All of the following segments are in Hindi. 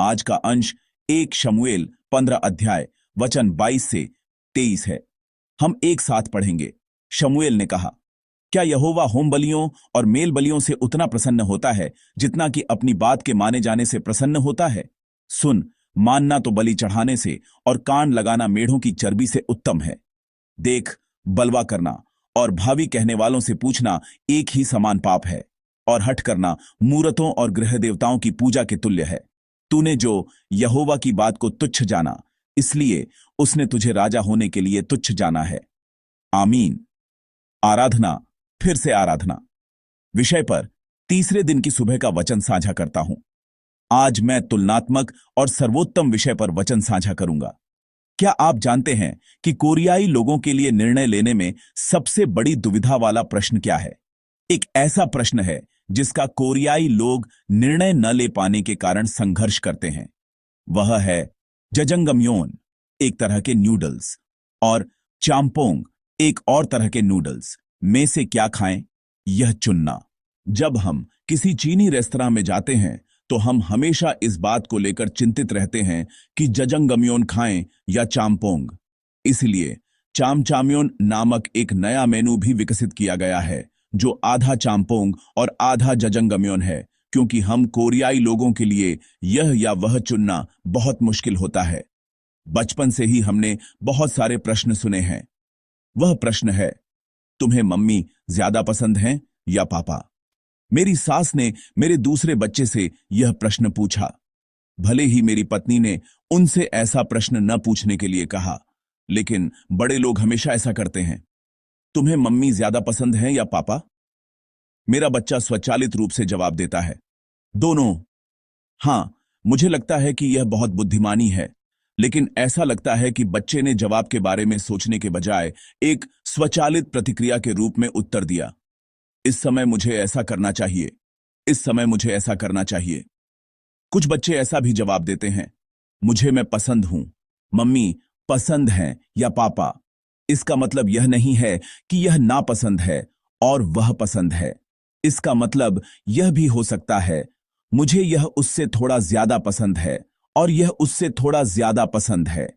आज का अंश 1 शमूएल 15 अध्याय वचन 22 से 23 है। हम एक साथ पढ़ेंगे। शमूएल ने कहा, क्या यहोवा होम बलियों और मेल बलियों से उतना प्रसन्न होता है जितना कि अपनी बात के माने जाने से प्रसन्न होता है? सुन, मानना तो बलि चढ़ाने से और कान लगाना मेढ़ों की चर्बी से उत्तम है। देख, बलवा करना और भावी कहने वालों से पूछना एक ही समान पाप है, और हठ करना मूरतों और गृह देवताओं की पूजा के तुल्य है। तूने जो यहोवा की बात को तुच्छ जाना, इसलिए उसने तुझे राजा होने के लिए तुच्छ जाना है। आमीन। आराधना, फिर से आराधना विषय पर तीसरे दिन की सुबह का वचन साझा करता हूं। आज मैं तुलनात्मक और सर्वोत्तम विषय पर वचन साझा करूंगा। क्या आप जानते हैं कि कोरियाई लोगों के लिए निर्णय लेने में सबसे बड़ी दुविधा वाला प्रश्न क्या है? एक ऐसा प्रश्न है जिसका कोरियाई लोग निर्णय न ले पाने के कारण संघर्ष करते हैं। वह है जजंगम्योन, एक तरह के नूडल्स, और चाम्पोंग, एक और तरह के नूडल्स में से क्या खाएं, यह चुनना। जब हम किसी चीनी रेस्तरां में जाते हैं तो हम हमेशा इस बात को लेकर चिंतित रहते हैं कि जजंगम्योन खाएं या चाम्पोंग। इसलिए चामचाम्योन नामक एक नया मेनू भी विकसित किया गया है जो आधा चाम्पोंग और आधा जजंगम्योन है, क्योंकि हम कोरियाई लोगों के लिए यह या वह चुनना बहुत मुश्किल होता है। बचपन से ही हमने बहुत सारे प्रश्न सुने हैं। वह प्रश्न है, तुम्हें मम्मी ज्यादा पसंद हैं या पापा? मेरी सास ने मेरे दूसरे बच्चे से यह प्रश्न पूछा। भले ही मेरी पत्नी ने उनसे ऐसा प्रश्न न पूछने के लिए कहा, लेकिन बड़े लोग हमेशा ऐसा करते हैं। तुम्हें मम्मी ज्यादा पसंद है या पापा? मेरा बच्चा स्वचालित रूप से जवाब देता है, दोनों। हां, मुझे लगता है कि यह बहुत बुद्धिमानी है, लेकिन ऐसा लगता है कि बच्चे ने जवाब के बारे में सोचने के बजाय एक स्वचालित प्रतिक्रिया के रूप में उत्तर दिया। इस समय मुझे ऐसा करना चाहिए, इस समय मुझे ऐसा करना चाहिए। कुछ बच्चे ऐसा भी जवाब देते हैं, मुझे मैं पसंद हूं, मम्मी पसंद हैं या पापा। इसका मतलब यह नहीं है कि यह नापसंद है और वह पसंद है। इसका मतलब यह भी हो सकता है, मुझे यह उससे थोड़ा ज्यादा पसंद है और यह उससे थोड़ा ज्यादा पसंद है।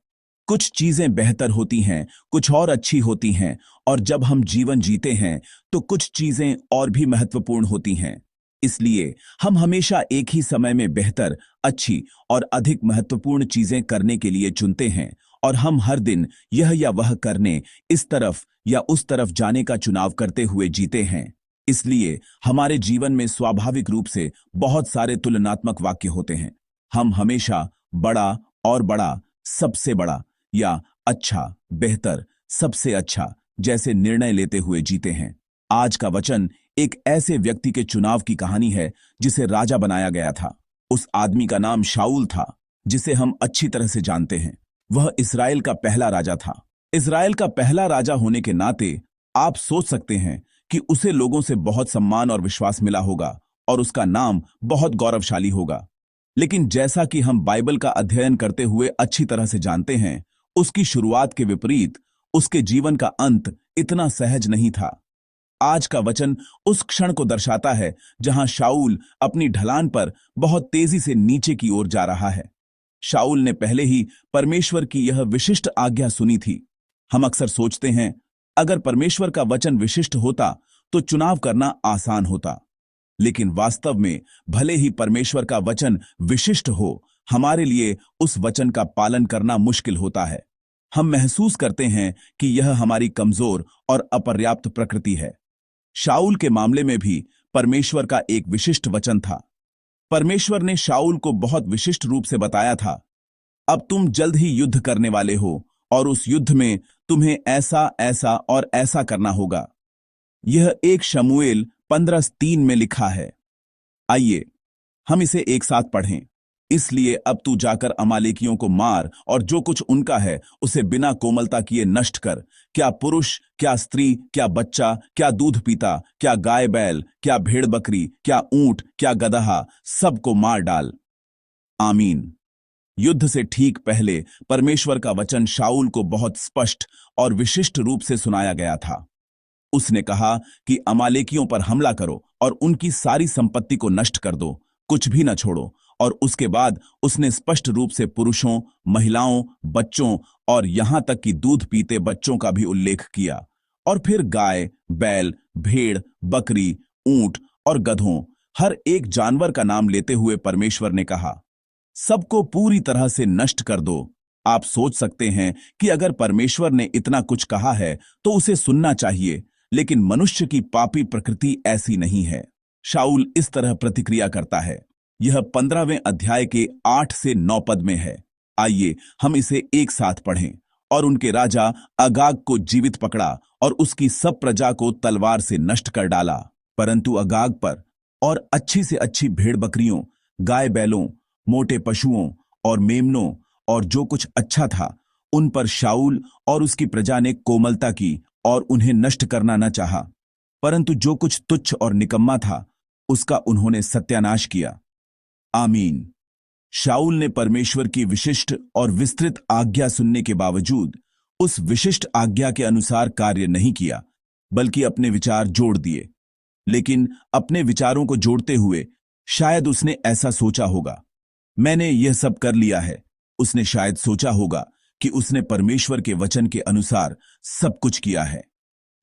कुछ चीजें बेहतर होती हैं, कुछ और अच्छी होती हैं, और जब हम जीवन जीते हैं तो कुछ चीजें और भी महत्वपूर्ण होती हैं। इसलिए हम हमेशा एक ही समय में बेहतर, अच्छी और अधिक महत्वपूर्ण चीजें करने के लिए चुनते हैं, और हम हर दिन यह या वह करने, इस तरफ या उस तरफ जाने का चुनाव करते हुए जीते हैं। इसलिए हमारे जीवन में स्वाभाविक रूप से बहुत सारे तुलनात्मक वाक्य होते हैं। हम हमेशा बड़ा और बड़ा, सबसे बड़ा, या अच्छा, बेहतर, सबसे अच्छा जैसे निर्णय लेते हुए जीते हैं। आज का वचन एक ऐसे व्यक्ति के चुनाव की कहानी है जिसे राजा बनाया गया था। उस आदमी का नाम शाऊल था, जिसे हम अच्छी तरह से जानते हैं। वह इस्राएल का पहला राजा था। इस्राएल का पहला राजा होने के नाते आप सोच सकते हैं कि उसे लोगों से बहुत सम्मान और विश्वास मिला होगा और उसका नाम बहुत गौरवशाली होगा। लेकिन जैसा कि हम बाइबल का अध्ययन करते हुए अच्छी तरह से जानते हैं, उसकी शुरुआत के विपरीत उसके जीवन का अंत इतना सहज नहीं था। आज का वचन उस क्षण को दर्शाता है जहां शाऊल अपनी ढलान पर बहुत तेजी से नीचे की ओर जा रहा है। शाऊल ने पहले ही परमेश्वर की यह विशिष्ट आज्ञा सुनी थी। हम अक्सर सोचते हैं, अगर परमेश्वर का वचन विशिष्ट होता तो चुनाव करना आसान होता। लेकिन वास्तव में भले ही परमेश्वर का वचन विशिष्ट हो, हमारे लिए उस वचन का पालन करना मुश्किल होता है। हम महसूस करते हैं कि यह हमारी कमजोर और अपर्याप्त प्रकृति है। शाऊल के मामले में भी परमेश्वर का एक विशिष्ट वचन था। परमेश्वर ने शाऊल को बहुत विशिष्ट रूप से बताया था, अब तुम जल्द ही युद्ध करने वाले हो और उस युद्ध में तुम्हें ऐसा, ऐसा और ऐसा करना होगा। यह 1 शमूएल 15:3 में लिखा है। आइए हम इसे एक साथ पढ़ें। इसलिए अब तू जाकर अमालेकियों को मार और जो कुछ उनका है उसे बिना कोमलता किए नष्ट कर, क्या पुरुष, क्या स्त्री, क्या बच्चा, क्या दूध पीता, क्या गाय बैल, क्या भेड़ बकरी, क्या ऊंट, क्या गदहा, सबको मार डाल। आमीन। युद्ध से ठीक पहले परमेश्वर का वचन शाऊल को बहुत स्पष्ट और विशिष्ट रूप से सुनाया गया था। उसने कहा कि अमालेकियों पर हमला करो और उनकी सारी संपत्ति को नष्ट कर दो, कुछ भी न छोड़ो, और उसके बाद उसने स्पष्ट रूप से पुरुषों, महिलाओं, बच्चों और यहां तक कि दूध पीते बच्चों का भी उल्लेख किया। और फिर गाय, बैल, भेड़, बकरी, ऊंट और गधों, हर एक जानवर का नाम लेते हुए परमेश्वर ने कहा, सबको पूरी तरह से नष्ट कर दो। आप सोच सकते हैं कि अगर परमेश्वर ने इतना कुछ कहा है तो उसे सुनना चाहिए, लेकिन मनुष्य की पापी प्रकृति ऐसी नहीं है। शाऊल इस तरह प्रतिक्रिया करता है। यह 15वें अध्याय के 8 से 9 पद में है। आइए हम इसे एक साथ पढ़ें। और उनके राजा अगाग को जीवित पकड़ा और उसकी सब प्रजा को तलवार से नष्ट कर डाला, परंतु अगाग पर और अच्छी से अच्छी भेड़ बकरियों, गाय बैलों, मोटे पशुओं और मेमनों और जो कुछ अच्छा था, उन पर शाऊल और उसकी प्रजा ने कोमलता की और उन्हें नष्ट करना न चाहा, परंतु जो कुछ तुच्छ और निकम्मा था उसका उन्होंने सत्यानाश किया। आमीन। शाऊल ने परमेश्वर की विशिष्ट और विस्तृत आज्ञा सुनने के बावजूद उस विशिष्ट आज्ञा के अनुसार कार्य नहीं किया, बल्कि अपने विचार जोड़ दिए। लेकिन अपने विचारों को जोड़ते हुए शायद उसने ऐसा सोचा होगा, मैंने यह सब कर लिया है। उसने शायद सोचा होगा कि उसने परमेश्वर के वचन के अनुसार सब कुछ किया है।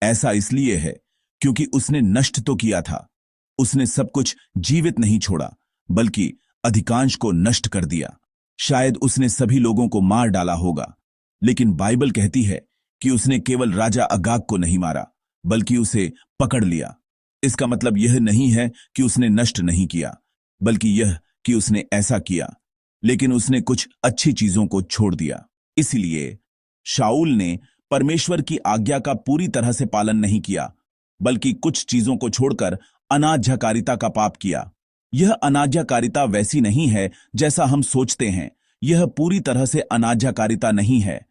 ऐसा इसलिए है क्योंकि उसने नष्ट तो किया था, उसने सब कुछ जीवित नहीं छोड़ा, बल्कि अधिकांश को नष्ट कर दिया। शायद उसने सभी लोगों को मार डाला होगा, लेकिन बाइबल कहती है कि उसने केवल राजा अगाग को नहीं मारा, बल्कि उसे पकड़ लिया। इसका मतलब यह नहीं है कि उसने नष्ट नहीं किया, बल्कि यह कि उसने ऐसा किया, लेकिन उसने कुछ अच्छी चीजों को छोड़ दिया। इसलिए शाऊल ने परमेश्वर की आज्ञा का पूरी तरह से पालन नहीं किया, बल्कि कुछ चीजों को छोड़कर अनाज्ञाकारिता का पाप किया। यह अनाज्ञाकारिता वैसी नहीं है जैसा हम सोचते हैं। यह पूरी तरह से अनाज्ञाकारिता नहीं है।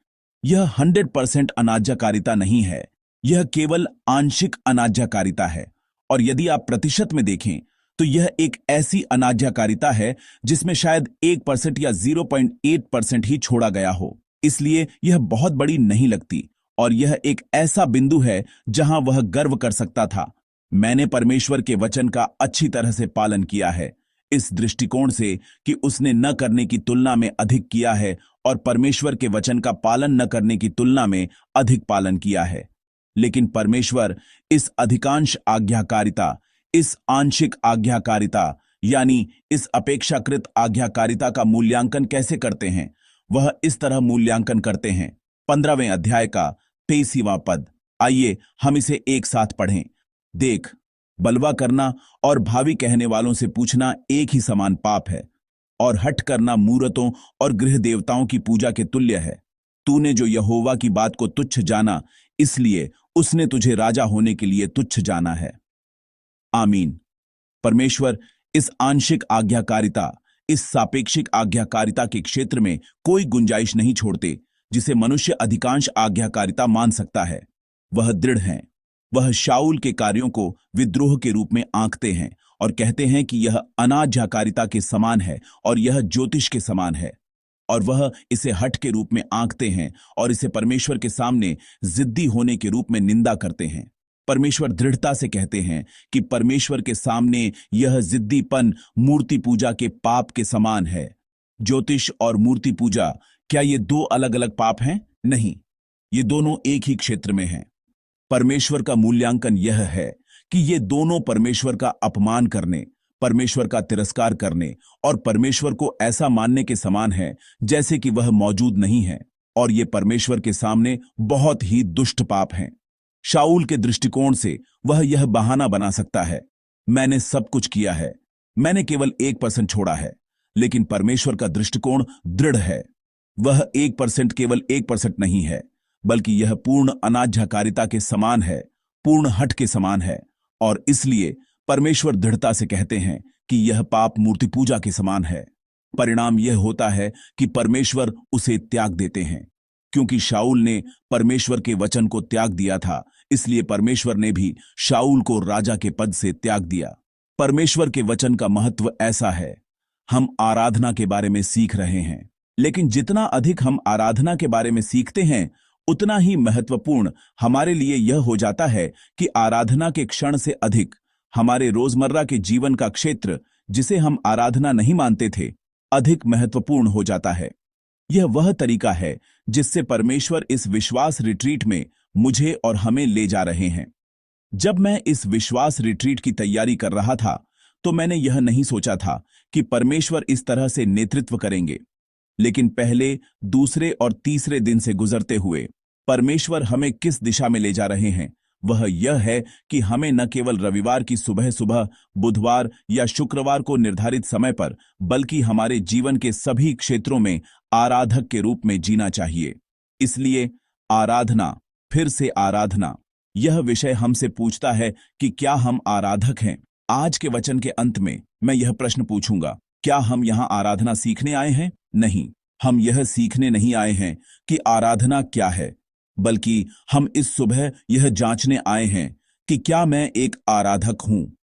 यह 100% अनाज्ञाकारिता नहीं है। यह केवल आंशिक अनाज्ञाकारिता है। और यदि आप प्रतिशत में देखें तो यह एक ऐसी अनाज्ञाकारिता है जिसमें शायद 1% या 0.8% ही छोड़ा गया हो। इसलिए यह बहुत बड़ी नहीं लगती, और यह एक ऐसा बिंदु है जहां वह गर्व कर सकता था, मैंने परमेश्वर के वचन का अच्छी तरह से पालन किया है, इस दृष्टिकोण से कि उसने न करने की तुलना में अधिक किया है और परमेश्वर के वचन का पालन न करने की तुलना में अधिक पालन किया है। लेकिन परमेश्वर इस अधिकांश आज्ञाकारिता, इस आंशिक आज्ञाकारिता यानी इस अपेक्षाकृत आज्ञाकारिता का मूल्यांकन कैसे करते हैं? वह इस तरह मूल्यांकन करते हैं। 15वें अध्याय का 23वां पद। आइए हम इसे एक साथ पढ़ें। देख, बलवा करना और भावी कहने वालों से पूछना एक ही समान पाप है, और हठ करना मूरतों और गृह देवताओं की पूजा के तुल्य है। तूने जो यहोवा की बात को तुच्छ जाना, इसलिए उसने तुझे राजा होने के लिए तुच्छ जाना है। आमीन। परमेश्वर इस आंशिक आज्ञाकारिता, इस सापेक्षिक आज्ञाकारिता के क्षेत्र में कोई गुंजाइश नहीं छोड़ते जिसे मनुष्य अधिकांश आज्ञाकारिता मान सकता है। वह दृढ़ हैं। वह शाऊल के कार्यों को विद्रोह के रूप में आंकते हैं और कहते हैं कि यह अनाज्ञाकारिता के समान है और यह ज्योतिष के समान है, और वह इसे हठ के रूप में आंकते हैं और इसे परमेश्वर के सामने जिद्दी होने के रूप में निंदा करते हैं। परमेश्वर दृढ़ता से कहते हैं कि परमेश्वर के सामने यह जिद्दीपन मूर्ति पूजा के पाप के समान है। ज्योतिष और मूर्ति पूजा, क्या ये दो अलग अलग पाप हैं? नहीं, ये दोनों एक ही क्षेत्र में हैं। परमेश्वर का मूल्यांकन यह है कि ये दोनों परमेश्वर का अपमान करने, परमेश्वर का तिरस्कार करने और परमेश्वर को ऐसा मानने के समान है जैसे कि वह मौजूद नहीं है, और ये परमेश्वर के सामने बहुत ही दुष्ट पाप हैं। शाऊल के दृष्टिकोण से वह यह बहाना बना सकता है, मैंने सब कुछ किया है, मैंने केवल 1% छोड़ा है। लेकिन परमेश्वर का दृष्टिकोण दृढ़ है। वह 1% केवल 1% नहीं है, बल्कि यह पूर्ण अनाज्ञाकारिता के समान है, पूर्ण हठ के समान है। और इसलिए परमेश्वर दृढ़ता से कहते हैं कि यह पाप मूर्ति पूजा के समान है। परिणाम यह होता है कि परमेश्वर उसे त्याग देते हैं। क्योंकि शाऊल ने परमेश्वर के वचन को त्याग दिया था, इसलिए परमेश्वर ने भी शाऊल को राजा के पद से त्याग दिया। परमेश्वर के वचन का महत्व ऐसा है। हम आराधना के बारे में सीख रहे हैं, लेकिन जितना अधिक हम आराधना के बारे में सीखते हैं, उतना ही महत्वपूर्ण हमारे लिए यह हो जाता है कि आराधना के क्षण से अधिक हमारे रोजमर्रा के जीवन का क्षेत्र जिसे हम आराधना नहीं मानते थे, अधिक महत्वपूर्ण हो जाता है। यह वह तरीका है जिससे परमेश्वर इस विश्वास रिट्रीट में मुझे और हमें ले जा रहे हैं। जब मैं इस विश्वास रिट्रीट की तैयारी कर रहा था, तो मैंने यह नहीं सोचा था कि परमेश्वर इस तरह से नेतृत्व करेंगे। लेकिन पहले, दूसरे और तीसरे दिन से गुजरते हुए परमेश्वर हमें किस दिशा में ले जा रहे हैं, वह यह है कि हमें न केवल रविवार की सुबह सुबह, बुधवार या शुक्रवार को निर्धारित समय पर, बल्कि हमारे जीवन के सभी क्षेत्रों में आराधक के रूप में जीना चाहिए। इसलिए आराधना, फिर से आराधना, यह विषय हमसे पूछता है कि क्या हम आराधक हैं। आज के वचन के अंत में मैं यह प्रश्न पूछूंगा, क्या हम यहां आराधना सीखने आए हैं? नहीं, हम यह सीखने नहीं आए हैं कि आराधना क्या है, बल्कि हम इस सुबह यह जांचने आए हैं कि क्या मैं एक आराधक हूं।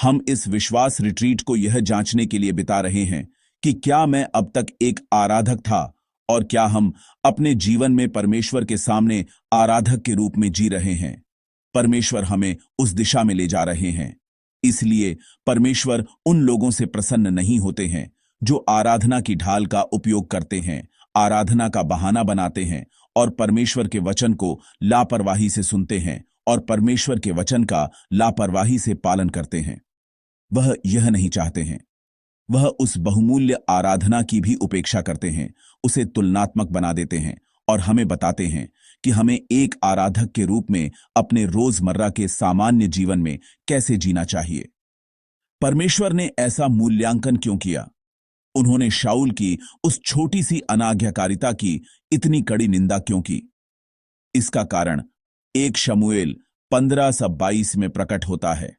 हम इस विश्वास रिट्रीट को यह जांचने के लिए बिता रहे हैं कि क्या मैं अब तक एक आराधक था, और क्या हम अपने जीवन में परमेश्वर के सामने आराधक के रूप में जी रहे हैं। परमेश्वर हमें उस दिशा में ले जा रहे हैं। इसलिए परमेश्वर उन लोगों से प्रसन्न नहीं होते हैं जो आराधना की ढाल का उपयोग करते हैं, आराधना का बहाना बनाते हैं और परमेश्वर के वचन को लापरवाही से सुनते हैं और परमेश्वर के वचन का लापरवाही से पालन करते हैं। वह यह नहीं चाहते हैं। वह उस बहुमूल्य आराधना की भी उपेक्षा करते हैं, उसे तुलनात्मक बना देते हैं और हमें बताते हैं कि हमें एक आराधक के रूप में अपने रोजमर्रा के सामान्य जीवन में कैसे जीना चाहिए। परमेश्वर ने ऐसा मूल्यांकन क्यों किया? उन्होंने शाऊल की उस छोटी सी अनाज्ञाकारिता की इतनी कड़ी निंदा क्यों की? इसका कारण 1 शमूएल 15:22 में प्रकट होता है।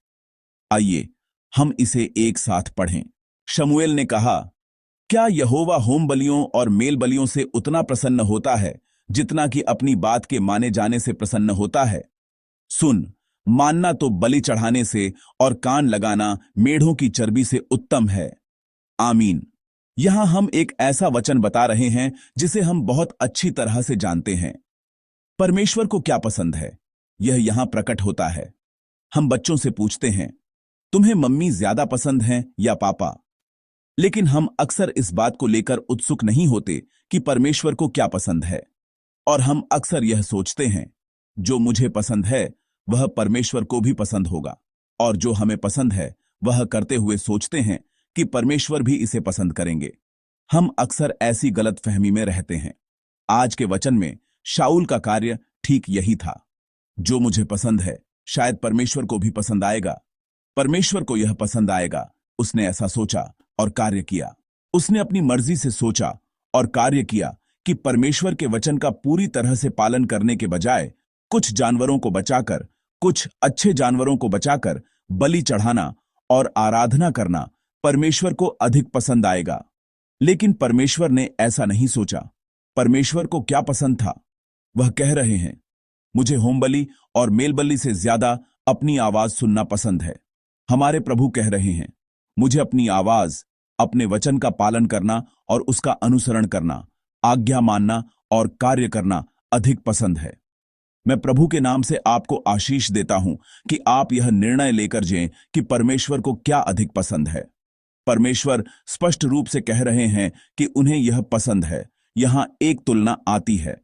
आइए हम इसे एक साथ पढ़ें। शमूएल ने कहा, क्या यहोवा होम बलियों और मेल बलियों से उतना प्रसन्न होता है जितना कि अपनी बात के माने जाने से प्रसन्न होता है? सुन, मानना तो बलि चढ़ाने से और कान लगाना मेढ़ों की चर्बी से उत्तम है। आमीन। यहां हम एक ऐसा वचन बता रहे हैं जिसे हम बहुत अच्छी तरह से जानते हैं। परमेश्वर को क्या पसंद है, यह यहां प्रकट होता है। हम बच्चों से पूछते हैं, तुम्हें मम्मी ज्यादा पसंद हैं या पापा? लेकिन हम अक्सर इस बात को लेकर उत्सुक नहीं होते कि परमेश्वर को क्या पसंद है। और हम अक्सर यह सोचते हैं, जो मुझे पसंद है वह परमेश्वर को भी पसंद होगा, और जो हमें पसंद है वह करते हुए सोचते हैं कि परमेश्वर भी इसे पसंद करेंगे। हम अक्सर ऐसी गलतफहमी में रहते हैं। आज के वचन में शाऊल का कार्य ठीक यही था। जो मुझे पसंद है शायद परमेश्वर को भी पसंद आएगा। परमेश्वर को यह पसंद आएगा। उसने ऐसा सोचा और कार्य किया। उसने अपनी मर्जी से सोचा और कार्य किया कि परमेश्वर के वचन का पूरी तरह से पालन करने के बजाय कुछ जानवरों को बचाकर, कुछ अच्छे जानवरों को बचाकर बलि चढ़ाना और आराधना करना परमेश्वर को अधिक पसंद आएगा। लेकिन परमेश्वर ने ऐसा नहीं सोचा। परमेश्वर को क्या पसंद था? वह कह रहे हैं, मुझे होमबलि और मेलबलि से ज्यादा अपनी आवाज सुनना पसंद है। हमारे प्रभु कह रहे हैं, मुझे अपनी आवाज, अपने वचन का पालन करना और उसका अनुसरण करना, आज्ञा मानना और कार्य करना अधिक पसंद है। मैं प्रभु के नाम से आपको आशीष देता हूं कि आप यह निर्णय लेकर जाएं कि परमेश्वर को क्या अधिक पसंद है। परमेश्वर स्पष्ट रूप से कह रहे हैं कि उन्हें यह पसंद है। यहां एक तुलना आती है।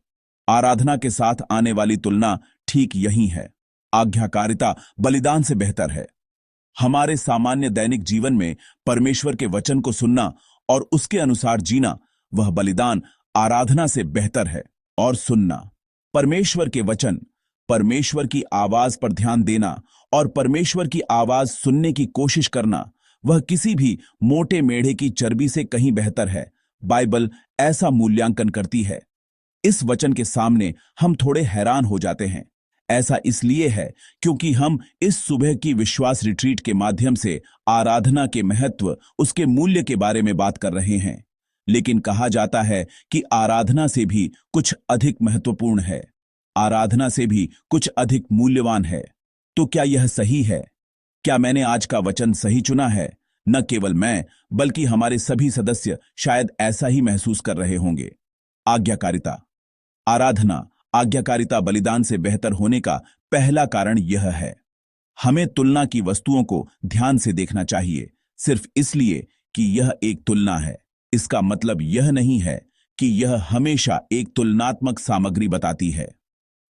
आराधना के साथ आने वाली तुलना ठीक यही है। आज्ञाकारिता बलिदान से बेहतर है। हमारे सामान्य दैनिक जीवन में परमेश्वर के वचन को सुनना और उसके अनुसार जीना, वह बलिदान आराधना से बेहतर है। और सुनना, परमेश्वर के वचन, परमेश्वर की आवाज पर ध्यान देना और परमेश्वर की आवाज सुनने की कोशिश करना, वह किसी भी मोटे मेढ़े की चर्बी से कहीं बेहतर है। बाइबल ऐसा मूल्यांकन करती है। इस वचन के सामने हम थोड़े हैरान हो जाते हैं। ऐसा इसलिए है क्योंकि हम इस सुबह की विश्वास रिट्रीट के माध्यम से आराधना के महत्व, उसके मूल्य के बारे में बात कर रहे हैं। लेकिन कहा जाता है कि आराधना से भी कुछ अधिक महत्वपूर्ण है, आराधना से भी कुछ अधिक मूल्यवान है। तो क्या यह सही है? क्या मैंने आज का वचन सही चुना है? न केवल मैं, बल्कि हमारे सभी सदस्य शायद ऐसा ही महसूस कर रहे होंगे। आज्ञाकारिता, आराधना, आज्ञाकारिता बलिदान से बेहतर होने का पहला कारण यह है। हमें तुलना की वस्तुओं को ध्यान से देखना चाहिए। सिर्फ इसलिए कि यह एक तुलना है। इसका मतलब यह नहीं है कि यह हमेशा एक तुलनात्मक सामग्री बताती है।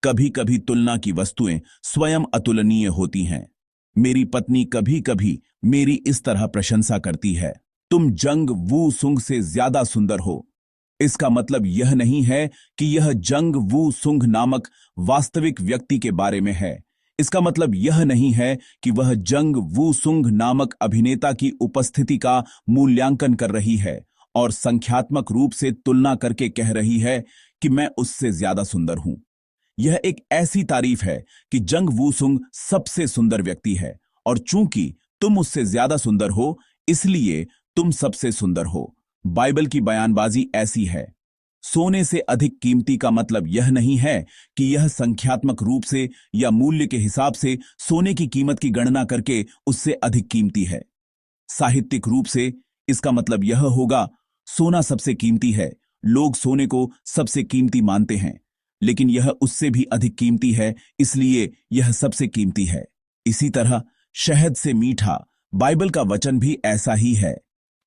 कभी कभी तुलना की वस्तुएं स्वयं अतुलनीय होती हैं। मेरी पत्नी कभी कभी मेरी इस तरह प्रशंसा करती है, तुम जंग वू सुंग से ज्यादा सुंदर हो। इसका मतलब यह नहीं है कि यह जंग वू सुंग नामक वास्तविक व्यक्ति के बारे में है। इसका मतलब यह नहीं है कि वह जंग वू सुंग नामक अभिनेता की उपस्थिति का मूल्यांकन कर रही है और संख्यात्मक रूप से तुलना करके कह रही है कि मैं उससे ज्यादा सुंदर हूं। यह एक ऐसी तारीफ है कि जंग वूसुंग सबसे सुंदर व्यक्ति है और चूंकि तुम उससे ज्यादा सुंदर हो इसलिए तुम सबसे सुंदर हो। बाइबल की बयानबाजी ऐसी है। सोने से अधिक कीमती का मतलब यह नहीं है कि यह संख्यात्मक रूप से या मूल्य के हिसाब से सोने की कीमत की गणना करके उससे अधिक कीमती है। साहित्यिक रूप से इसका मतलब यह होगा, सोना सबसे कीमती है, लोग सोने को सबसे कीमती मानते हैं, लेकिन यह उससे भी अधिक कीमती है, इसलिए यह सबसे कीमती है। इसी तरह शहद से मीठा, बाइबल का वचन भी ऐसा ही है।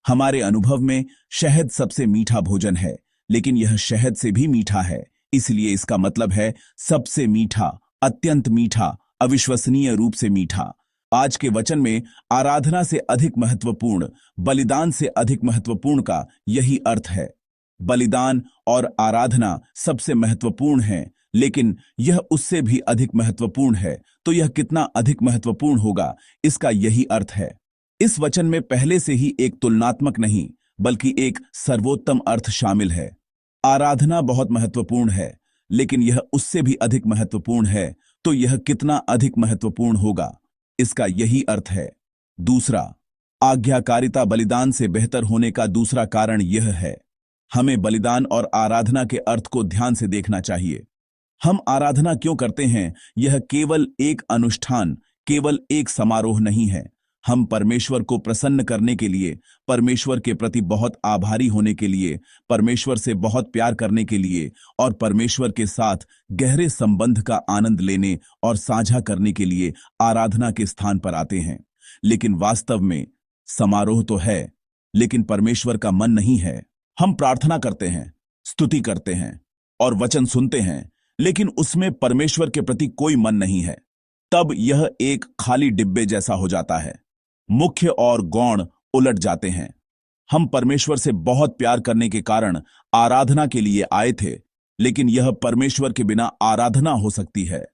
हमारे अनुभव में शहद सबसे मीठा भोजन है, लेकिन यह शहद से भी मीठा है, इसलिए इसका मतलब है सबसे मीठा, अत्यंत मीठा, अविश्वसनीय रूप से मीठा। आज के वचन में आराधना से अधिक महत्वपूर्ण, बलिदान से अधिक महत्वपूर्ण का यही अर्थ है। बलिदान और आराधना सबसे महत्वपूर्ण है, लेकिन यह उससे भी अधिक महत्वपूर्ण है, तो यह कितना अधिक महत्वपूर्ण होगा, इसका यही अर्थ है। इस वचन में पहले से ही एक तुलनात्मक नहीं बल्कि एक सर्वोत्तम अर्थ शामिल है। आराधना बहुत महत्वपूर्ण है, लेकिन यह उससे भी अधिक महत्वपूर्ण है, तो यह कितना अधिक महत्वपूर्ण होगा, इसका यही अर्थ है। दूसरा, आज्ञाकारिता बलिदान से बेहतर होने का दूसरा कारण यह है। हमें बलिदान और आराधना के अर्थ को ध्यान से देखना चाहिए। हम आराधना क्यों करते हैं? यह केवल एक अनुष्ठान, केवल एक समारोह नहीं है। हम परमेश्वर को प्रसन्न करने के लिए, परमेश्वर के प्रति बहुत आभारी होने के लिए, परमेश्वर से बहुत प्यार करने के लिए और परमेश्वर के साथ गहरे संबंध का आनंद लेने और साझा करने के लिए आराधना के स्थान पर आते हैं। लेकिन वास्तव में समारोह तो है, लेकिन परमेश्वर का मन नहीं है। हम प्रार्थना करते हैं, स्तुति करते हैं और वचन सुनते हैं, लेकिन उसमें परमेश्वर के प्रति कोई मन नहीं है। तब यह एक खाली डिब्बे जैसा हो जाता है। मुख्य और गौण उलट जाते हैं। हम परमेश्वर से बहुत प्यार करने के कारण आराधना के लिए आए थे, लेकिन यह परमेश्वर के बिना आराधना हो सकती है।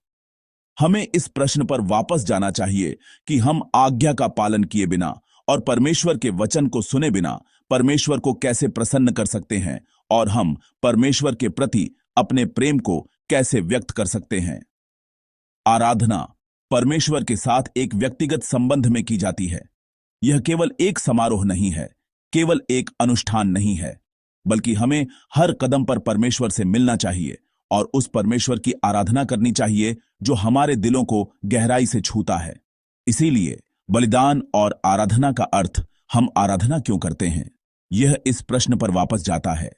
हमें इस प्रश्न पर वापस जाना चाहिए कि हम आज्ञा का पालन किए बिना और परमेश्वर के वचन को सुने बिना परमेश्वर को कैसे प्रसन्न कर सकते हैं और हम परमेश्वर के प्रति अपने प्रेम को कैसे व्यक्त कर सकते हैं। आराधना परमेश्वर के साथ एक व्यक्तिगत संबंध में की जाती है। यह केवल एक समारोह नहीं है, केवल एक अनुष्ठान नहीं है, बल्कि हमें हर कदम पर परमेश्वर से मिलना चाहिए और उस परमेश्वर की आराधना करनी चाहिए जो हमारे दिलों को गहराई से छूता है। इसीलिए बलिदान और आराधना का अर्थ, हम आराधना क्यों करते हैं, यह इस प्रश्न पर वापस जाता है।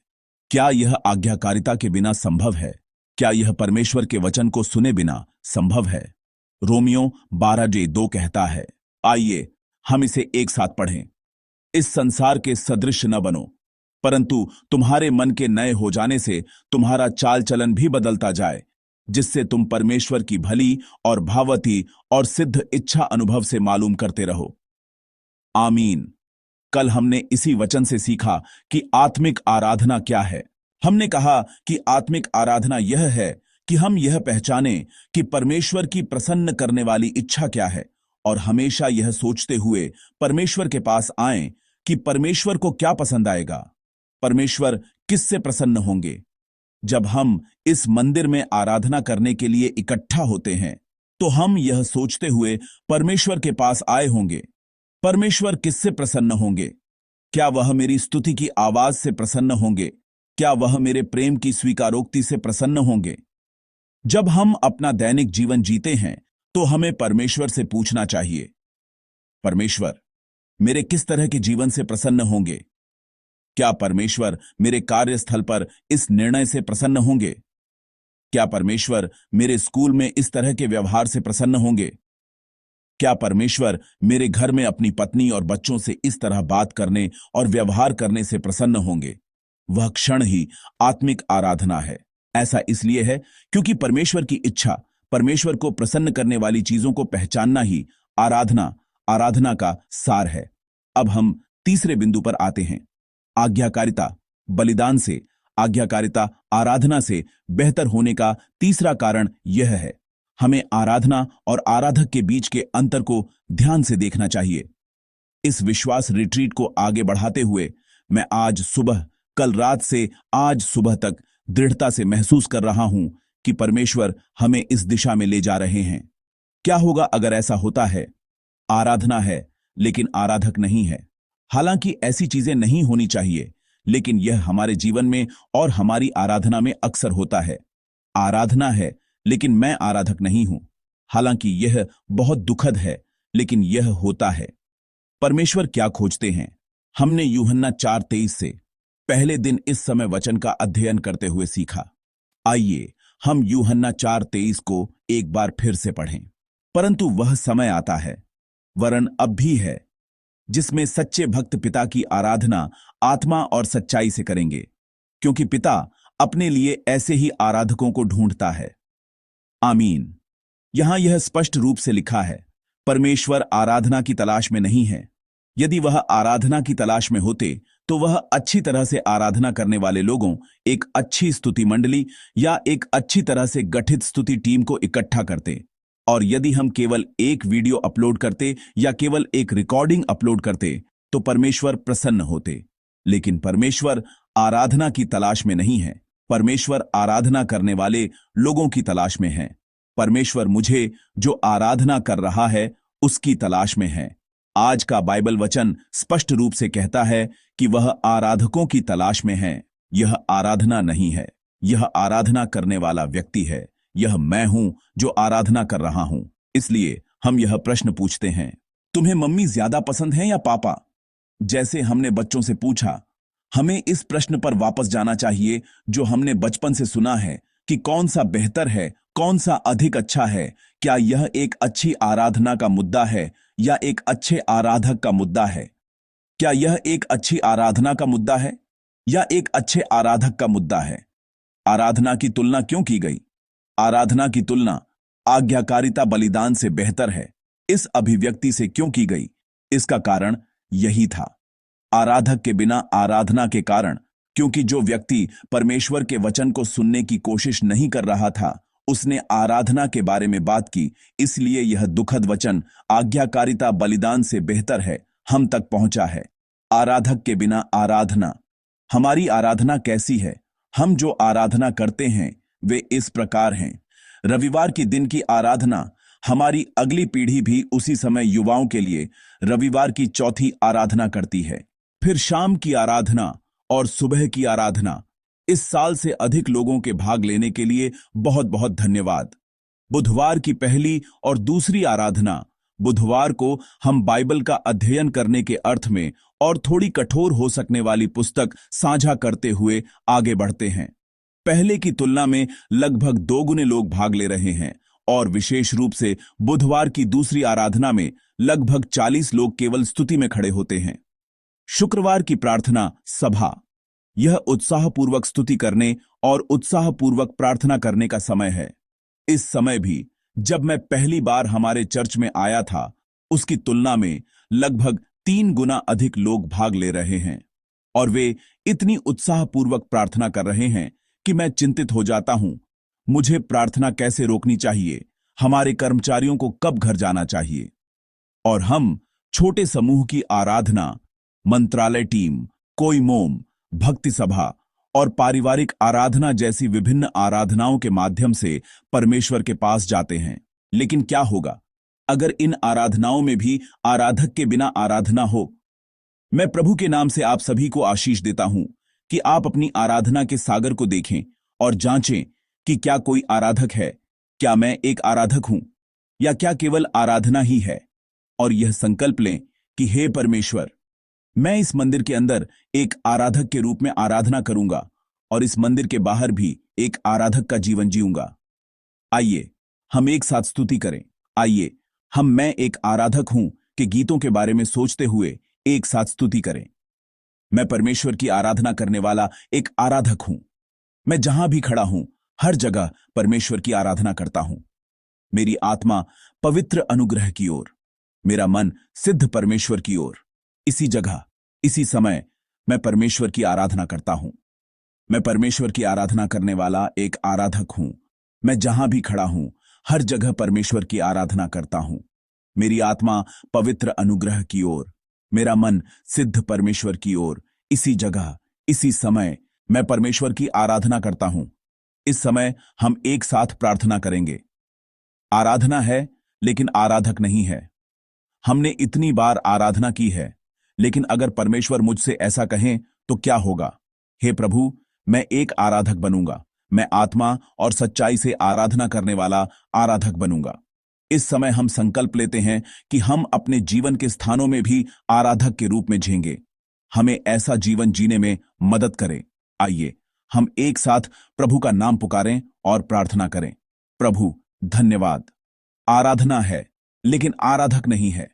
क्या यह आज्ञाकारिता के बिना संभव है? क्या यह परमेश्वर के वचन को सुने बिना संभव है? रोमियो 12:2 कहता है, आइए हम इसे एक साथ पढ़ें। इस संसार के सदृश न बनो, परंतु तुम्हारे मन के नए हो जाने से तुम्हारा चाल चलन भी बदलता जाए, जिससे तुम परमेश्वर की भली और भावती और सिद्ध इच्छा अनुभव से मालूम करते रहो। आमीन। कल हमने इसी वचन से सीखा कि आत्मिक आराधना क्या है। हमने कहा कि आत्मिक आराधना यह है कि हम यह पहचानें कि परमेश्वर की प्रसन्न करने वाली इच्छा क्या है और हमेशा यह सोचते हुए परमेश्वर के पास आएं कि परमेश्वर को क्या पसंद आएगा, परमेश्वर किससे प्रसन्न होंगे। जब हम इस मंदिर में आराधना करने के लिए इकट्ठा होते हैं, तो हम यह सोचते हुए परमेश्वर के पास आए होंगे, परमेश्वर किससे प्रसन्न होंगे? क्या वह मेरी स्तुति की आवाज से प्रसन्न होंगे? क्या वह मेरे प्रेम की स्वीकारोक्ति से प्रसन्न होंगे? जब हम अपना दैनिक जीवन जीते हैं, तो हमें परमेश्वर से पूछना चाहिए, परमेश्वर मेरे किस तरह के जीवन से प्रसन्न होंगे? क्या परमेश्वर मेरे कार्यस्थल पर इस निर्णय से प्रसन्न होंगे? क्या परमेश्वर मेरे स्कूल में इस तरह के व्यवहार से प्रसन्न होंगे? क्या परमेश्वर मेरे घर में अपनी पत्नी और बच्चों से इस तरह बात करने और व्यवहार करने से प्रसन्न होंगे? वह क्षण ही आत्मिक आराधना है। ऐसा इसलिए है क्योंकि परमेश्वर की इच्छा, परमेश्वर को प्रसन्न करने वाली चीजों को पहचानना ही आराधना का सार है। अब हम तीसरे बिंदु पर आते हैं। आज्ञाकारिता बलिदान से, आज्ञाकारिता आराधना से बेहतर होने का तीसरा कारण यह है, हमें आराधना और आराधक के बीच के अंतर को ध्यान से देखना चाहिए। इस विश्वास रिट्रीट को आगे बढ़ाते हुए मैं आज सुबह, कल रात से आज सुबह तक दृढ़ता से महसूस कर रहा हूं कि परमेश्वर हमें इस दिशा में ले जा रहे हैं। क्या होगा अगर ऐसा होता है? आराधना है लेकिन आराधक नहीं है। हालांकि ऐसी चीजें नहीं होनी चाहिए, लेकिन यह हमारे जीवन में और हमारी आराधना में अक्सर होता है। आराधना है लेकिन मैं आराधक नहीं हूं। हालांकि यह बहुत दुखद है, लेकिन यह होता है। परमेश्वर क्या खोजते हैं? हमने यूहन्ना 4:23 से पहले दिन इस समय वचन का अध्ययन करते हुए सीखा। आइए हम यूहन्ना 4:23 को एक बार फिर से पढ़ें। परंतु वह समय आता है, वरन अब भी है, जिसमें सच्चे भक्त पिता की आराधना आत्मा और सच्चाई से करेंगे, क्योंकि पिता अपने लिए ऐसे ही आराधकों को ढूंढता है। आमीन। यहां यह स्पष्ट रूप से लिखा है, परमेश्वर आराधना की तलाश में नहीं है। यदि वह आराधना की तलाश में होते तो वह अच्छी तरह से आराधना करने वाले लोगों, एक अच्छी स्तुति मंडली या एक अच्छी तरह से गठित स्तुति टीम को इकट्ठा करते। और यदि हम केवल एक वीडियो अपलोड करते या केवल एक रिकॉर्डिंग अपलोड करते तो परमेश्वर प्रसन्न होते। लेकिन परमेश्वर आराधना की तलाश में नहीं है। परमेश्वर आराधना करने वाले लोगों की तलाश में है। परमेश्वर मुझे जो आराधना कर रहा है उसकी तलाश में है। आज का बाइबल वचन स्पष्ट रूप से कहता है कि वह आराधकों की तलाश में है। यह आराधना नहीं है, यह आराधना करने वाला व्यक्ति है। यह मैं हूं जो आराधना कर रहा हूं। इसलिए हम यह प्रश्न पूछते हैं, तुम्हें मम्मी ज्यादा पसंद है या पापा? जैसे हमने बच्चों से पूछा, हमें इस प्रश्न पर वापस जाना चाहिए जो हमने बचपन से सुना है कि कौन सा बेहतर है, कौन सा अधिक अच्छा है। क्या यह एक अच्छी आराधना का मुद्दा है या एक अच्छे आराधक का मुद्दा है? क्या यह एक अच्छी आराधना का मुद्दा है या एक अच्छे आराधक का मुद्दा है? आराधना की तुलना क्यों की गई? आराधना की तुलना आज्ञाकारिता बलिदान से बेहतर है, इस अभिव्यक्ति से क्यों की गई? इसका कारण यही था, आराधक के बिना आराधना के कारण, क्योंकि जो व्यक्ति परमेश्वर के वचन को सुनने की कोशिश नहीं कर रहा था, उसने आराधना के बारे में बात की। इसलिए यह दुखद वचन आज्ञाकारिता बलिदान से बेहतर है हम तक पहुंचा है। आराधक के बिना आराधना। हमारी आराधना कैसी है? हम जो आराधना करते हैं वे इस प्रकार हैं। रविवार की दिन की आराधना, हमारी अगली पीढ़ी भी उसी समय युवाओं के लिए रविवार की चौथी आराधना करती है। फिर शाम की आराधना और सुबह की आराधना। इस साल से अधिक लोगों के भाग लेने के लिए बहुत बहुत धन्यवाद। बुधवार की पहली और दूसरी आराधना। बुधवार को हम बाइबल का अध्ययन करने के अर्थ में और थोड़ी कठोर हो सकने वाली पुस्तक साझा करते हुए आगे बढ़ते हैं। पहले की तुलना में लगभग 2 गुने लोग भाग ले रहे हैं और विशेष रूप से बुधवार की दूसरी आराधना में लगभग 40 लोग केवल स्तुति में खड़े होते हैं। शुक्रवार की प्रार्थना सभा, यह उत्साहपूर्वक स्तुति करने और उत्साहपूर्वक प्रार्थना करने का समय है। इस समय भी जब मैं पहली बार हमारे चर्च में आया था, उसकी तुलना में लगभग 3 गुना अधिक लोग भाग ले रहे हैं और वे इतनी उत्साहपूर्वक प्रार्थना कर रहे हैं कि मैं चिंतित हो जाता हूं। मुझे प्रार्थना कैसे रोकनी चाहिए? हमारे कर्मचारियों को कब घर जाना चाहिए? और हम छोटे समूह की आराधना, मंत्रालय टीम, कोई मोम, भक्ति सभा और पारिवारिक आराधना जैसी विभिन्न आराधनाओं के माध्यम से परमेश्वर के पास जाते हैं। लेकिन क्या होगा अगर इन आराधनाओं में भी आराधक के बिना आराधना हो? मैं प्रभु के नाम से आप सभी को आशीष देता हूं कि आप अपनी आराधना के सागर को देखें और जांचें कि क्या कोई आराधक है। क्या मैं एक आराधक हूं या क्या केवल आराधना ही है? और यह संकल्प लें कि हे परमेश्वर, मैं इस मंदिर के अंदर एक आराधक के रूप में आराधना करूंगा और इस मंदिर के बाहर भी एक आराधक का जीवन जीऊंगा। आइए हम एक साथ स्तुति करें। आइए मैं एक आराधक हूं कि गीतों के बारे में सोचते हुए एक साथ स्तुति करें। मैं परमेश्वर की आराधना करने वाला एक आराधक हूं। मैं जहां भी खड़ा हूं, हर जगह परमेश्वर की आराधना करता हूं। मेरी आत्मा पवित्र अनुग्रह की ओर, मेरा मन सिद्ध परमेश्वर की ओर। इसी जगह, इसी समय मैं परमेश्वर की आराधना करता हूं। मैं परमेश्वर की आराधना करने वाला एक आराधक हूं। मैं जहां भी खड़ा हूं, हर जगह परमेश्वर की आराधना करता हूं। मेरी आत्मा पवित्र अनुग्रह की ओर, मेरा मन सिद्ध परमेश्वर की ओर। इसी जगह, इसी समय मैं परमेश्वर की आराधना करता हूं। इस समय हम एक साथ प्रार्थना करेंगे। आराधना है, लेकिन आराधक नहीं है। हमने इतनी बार आराधना की है, लेकिन अगर परमेश्वर मुझसे ऐसा कहें तो क्या होगा? हे प्रभु, मैं एक आराधक बनूंगा। मैं आत्मा और सच्चाई से आराधना करने वाला आराधक बनूंगा। इस समय हम संकल्प लेते हैं कि हम अपने जीवन के स्थानों में भी आराधक के रूप में जीएंगे। हमें ऐसा जीवन जीने में मदद करें। आइए हम एक साथ प्रभु का नाम पुकारें और प्रार्थना करें। प्रभु, धन्यवाद। आराधना है, लेकिन आराधक नहीं है।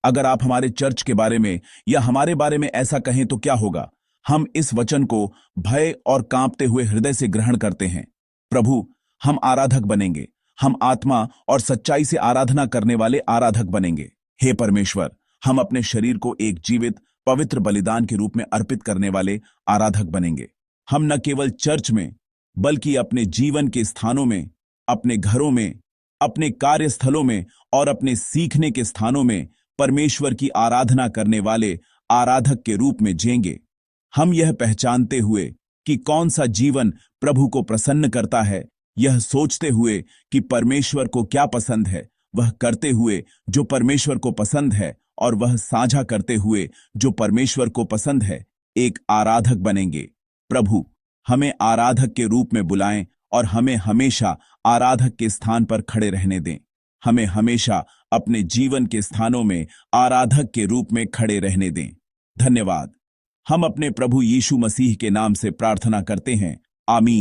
अगर आप हमारे चर्च के बारे में या हमारे बारे में ऐसा कहें तो क्या होगा? हम इस वचन को भय और कांपते हुए हृदय से ग्रहण करते हैं। प्रभु, हम आराधक बनेंगे। हम आत्मा और सच्चाई से आराधना करने वाले आराधक बनेंगे। हे परमेश्वर, हम अपने शरीर को एक जीवित पवित्र बलिदान के रूप में अर्पित करने वाले आराधक बनेंगे। हम न केवल चर्च में, बल्कि अपने जीवन के स्थानों में, अपने घरों में, अपने कार्यस्थलों में और अपने सीखने के स्थानों में परमेश्वर की आराधना करने वाले आराधक के रूप में जीएंगे। हम यह पहचानते हुए कि कौन सा जीवन प्रभु को प्रसन्न करता है, यह सोचते हुए कि परमेश्वर को क्या पसंद है, वह करते हुए जो परमेश्वर को पसंद है, और वह साझा करते हुए जो परमेश्वर को पसंद है, एक आराधक बनेंगे। प्रभु, हमें आराधक के रूप में बुलाएं और हमें हमेशा आराधक के स्थान पर खड़े रहने दें। हमें हमेशा अपने जीवन के स्थानों में आराधक के रूप में खड़े रहने दें। धन्यवाद। हम अपने प्रभु यीशु मसीह के नाम से प्रार्थना करते हैं। आमीन।